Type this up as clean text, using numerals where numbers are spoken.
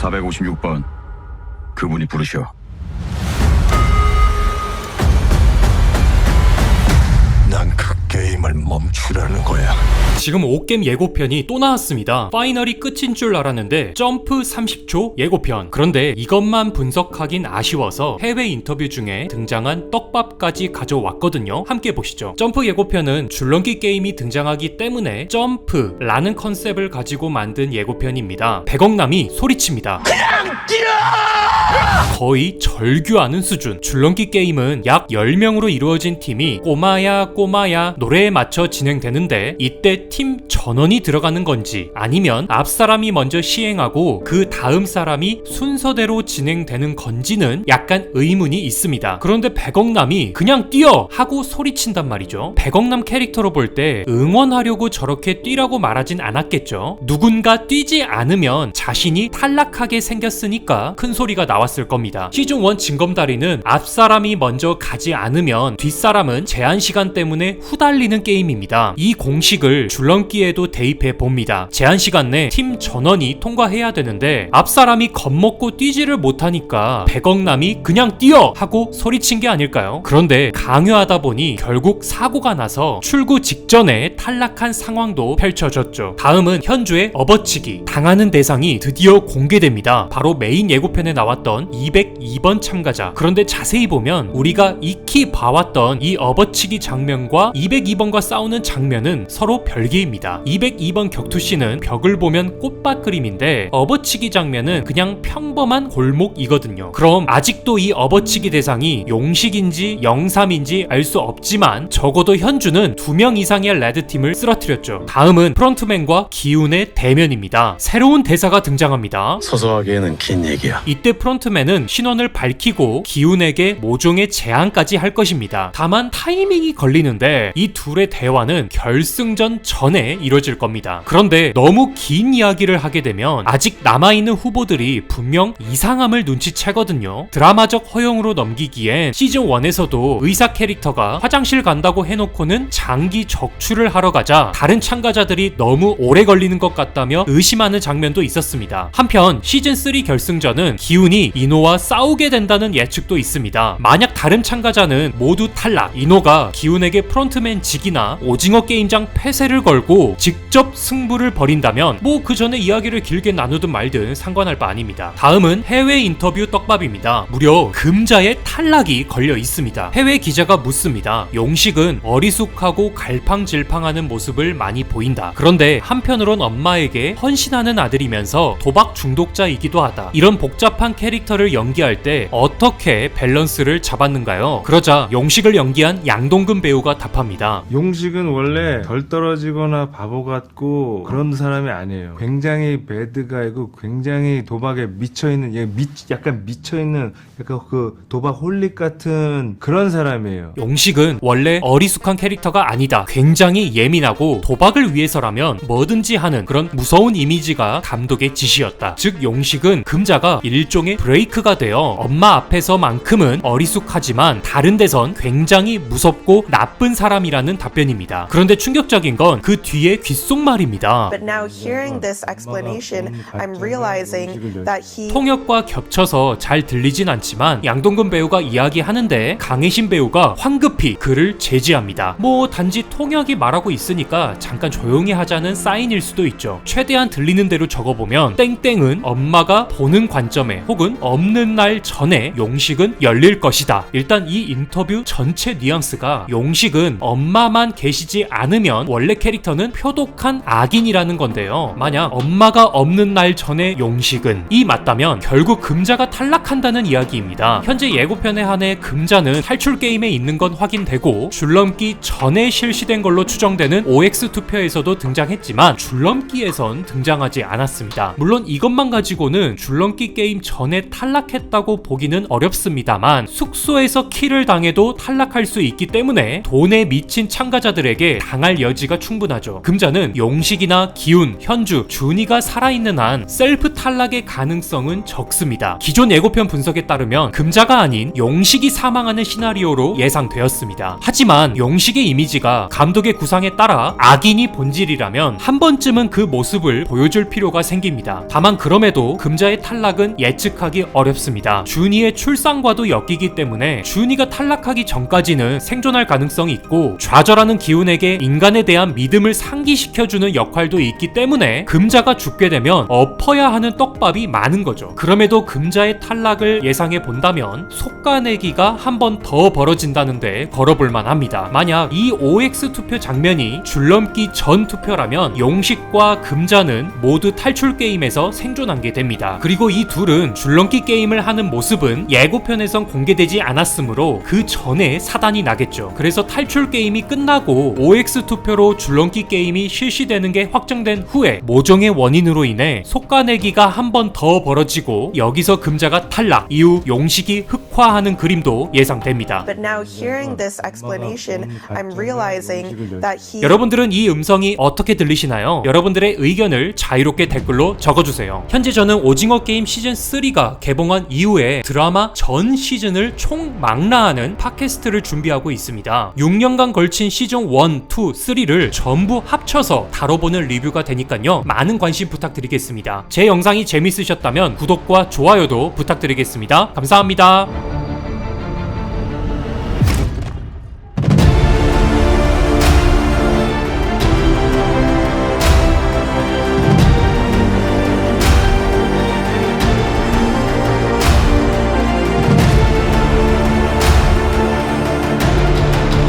456번 그분이 부르셔. 난 그 게임을 멈추라는 거야. 지금 5게임 예고편이 또 나왔습니다. 파이널이 끝인 줄 알았는데 점프 30초 예고편. 그런데 이것만 분석하긴 아쉬워서 해외 인터뷰 중에 등장한 떡밥까지 가져왔거든요. 함께 보시죠. 점프 예고편은 줄넘기 게임이 등장하기 때문에 점프라는 컨셉을 가지고 만든 예고편입니다. 백억남이 소리칩니다. 거의 절규하는 수준. 줄넘기 게임은 약 10명으로 이루어진 팀이 꼬마야 꼬마야 노래에 맞춰 진행되는데 이때 팀 전원이 들어가는 건지 아니면 앞 사람이 먼저 시행하고 그 다음 사람이 순서대로 진행되는 건지는 약간 의문이 있습니다. 그런데 백억남이 그냥 뛰어! 하고 소리친단 말이죠. 백억남 캐릭터로 볼 때 응원하려고 저렇게 뛰라고 말하진 않았겠죠. 누군가 뛰지 않으면 자신이 탈락하게 생겼으니까 큰 소리가 나왔을 겁니다. 시즌1 징검다리는 앞 사람이 먼저 가지 않으면 뒷 사람은 제한 시간 때문에 후달리는 게임입니다. 이 공식을 줄넘기에도 대입해 봅니다. 제한 시간 내 팀 전원이 통과해야 되는데 앞 사람이 겁먹고 뛰지를 못하니까 백억남이 그냥 뛰어! 하고 소리친 게 아닐까요? 그런데 강요하다 보니 결국 사고가 나서 출구 직전에 탈락한 상황도 펼쳐졌죠. 다음은 현주의 업어치기. 당하는 대상이 드디어 공개됩니다. 바로 메인 예고편에 나왔던 202번 참가자. 그런데 자세히 보면 우리가 익히 봐왔던 이 업어치기 장면과 202번과 싸우는 장면은 서로 별개입니다. 202번 격투씬은 벽을 보면 꽃밭 그림인데 업어치기 장면은 그냥 평범한 골목이거든요. 그럼 아직도 이 업어치기 대상이 용식인지 영삼인지 알 수 없지만 적어도 현주는 2명 이상의 레드팀을 쓰러뜨렸죠. 다음은 프론트맨과 기훈의 대면입니다. 새로운 대사가 등장합니다. 서서 하기에는 긴 얘기야. 이때 프론트맨은 신원을 밝히고 기훈에게 모종의 제안까지 할 것입니다. 다만 타이밍이 걸리는데 이 둘의 대화는 결승전 전에 이뤄질 겁니다. 그런데 너무 긴 이야기를 하게 되면 아직 남아있는 후보들이 분명 이상함을 눈치채거든요. 드라마적 허용으로 넘기기엔 시즌1에서도 의사 캐릭터가 화장실 간다고 해놓고는 장기 적출을 하러 가자 다른 참가자들이 너무 오래 걸리는 것 같다며 의심하는 장면도 있었습니다. 한편 시즌3 결승전은 기훈이 이노와 싸우게 된다는 예측도 있습니다. 만약 다른 참가자는 모두 탈락, 이노가 기훈에게 프론트맨 직이나 오징어 게임장 폐쇄를 걸고 직접 승부를 벌인다면 뭐 그 전에 이야기를 길게 나누든 말든 상관할 바 아닙니다. 다음은 해외 인터뷰 떡밥입니다. 무려 금자의 탈락이 걸려 있습니다. 해외 기자가 묻습니다. 용식은 어리숙하고 갈팡질팡하는 모습을 많이 보인다. 그런데 한편으론 엄마에게 헌신하는 아들이면서 도박 중독자이기도 하다. 이런 복잡한 캐릭터를 연기할 때 어떻게 밸런스를 잡았는가요? 그러자 용식을 연기한 양동근 배우가 답합니다. 용식은 원래 덜 떨어지거나 바보 같고 그런 사람이 아니에요. 굉장히 배드가이고 굉장히 도박에 미쳐있는, 약간 미쳐있는 약간 그 도박 홀릭 같은 그런 사람이에요. 용식은 원래 어리숙한 캐릭터가 아니다. 굉장히 예민하고 도박을 위해서라면 뭐든지 하는 그런 무서운 이미지가 감독의 지시였다. 즉 용식은 금자가 일종의 브레이크가 되어 엄마 앞에서만큼은 어리숙하지만 다른 데선 굉장히 무섭고 나쁜 사람이라는 답변입니다. 그런데 충격적인 건 그 뒤에 귓속말입니다. But now hearing this explanation, I'm realizing that he 통역과 겹쳐서 잘 들리진 않지만 양동근 배우가 이야기하는데 강혜신 배우가 황급히 그를 제지합니다. 뭐 단지 통역이 말하고 있으니까 잠깐 조용히 하자는 사인일 수도 있죠. 최대한 들리는 대로 적어보면 땡땡은 엄마가 보는 관점에 혹은 없는 날 전에 용식은 열릴 것이다. 일단 이 인터뷰 전체 뉘앙스가 용식은 엄마만 계시지 않으면 원래 캐릭터는 표독한 악인이라는 건데요. 만약 엄마가 없는 날 전에 용식은 이 맞다면 결국 금자가 탈락한다는 이야기입니다. 현재 예고편에 한해 금자는 탈출 게임에 있는 건 확인되고 줄넘기 전에 실시된 걸로 추정되는 OX 투표에서도 등장했지만 줄넘기에선 등장하지 않았습니다. 물론 이것만 가지고는 줄넘기 게임 전에 탈락했다고 보기는 어렵습니다만 숙소에서 킬을 당해도 탈락할 수 있기 때문에 돈에 미친 참가자들에게 당할 여지가 충분합니다. 충분하죠. 금자는 용식이나 기훈, 현주, 준이가 살아있는 한 셀프 탈락의 가능성은 적습니다. 기존 예고편 분석에 따르면 금자가 아닌 용식이 사망하는 시나리오로 예상되었습니다. 하지만 용식의 이미지가 감독의 구상에 따라 악인이 본질이라면 한 번쯤은 그 모습을 보여줄 필요가 생깁니다. 다만 그럼에도 금자의 탈락은 예측하기 어렵습니다. 준이의 출산과도 엮이기 때문에 준이가 탈락하기 전까지는 생존할 가능성이 있고 좌절하는 기훈에게 인간에 대한 믿음을 상기시켜주는 역할도 있기 때문에 금자가 죽게 되면 엎어야 하는 떡밥이 많은 거죠. 그럼에도 금자의 탈락을 예상해 본다면 속가내기가 한 번 더 벌어진다는데 걸어볼만 합니다. 만약 이 OX 투표 장면이 줄넘기 전 투표라면 용식과 금자는 모두 탈출 게임에서 생존한 게 됩니다. 그리고 이 둘은 줄넘기 게임을 하는 모습은 예고편에선 공개되지 않았으므로 그 전에 사단이 나겠죠. 그래서 탈출 게임이 끝나고 OX 투표로 줄넘기 게임이 실시되는 게 확정된 후에 모종의 원인으로 인해 속가내기가 한 번 더 벌어지고 여기서 금자가 탈락, 이후 용식이 흑화하는 그림도 예상됩니다. But now hearing this explanation, I'm realizing that he 여러분들은 이 음성이 어떻게 들리시나요? 여러분들의 의견을 자유롭게 댓글로 적어주세요. 현재 저는 오징어 게임 시즌 3가 개봉한 이후에 드라마 전 시즌을 총망라하는 팟캐스트를 준비하고 있습니다. 6년간 걸친 시즌 1, 2, 3를 전부 합쳐서 다뤄보는 리뷰가 되니까요. 많은 관심 부탁드리겠습니다. 제 영상이 재밌으셨다면 구독과 좋아요도 부탁드리겠습니다. 감사합니다.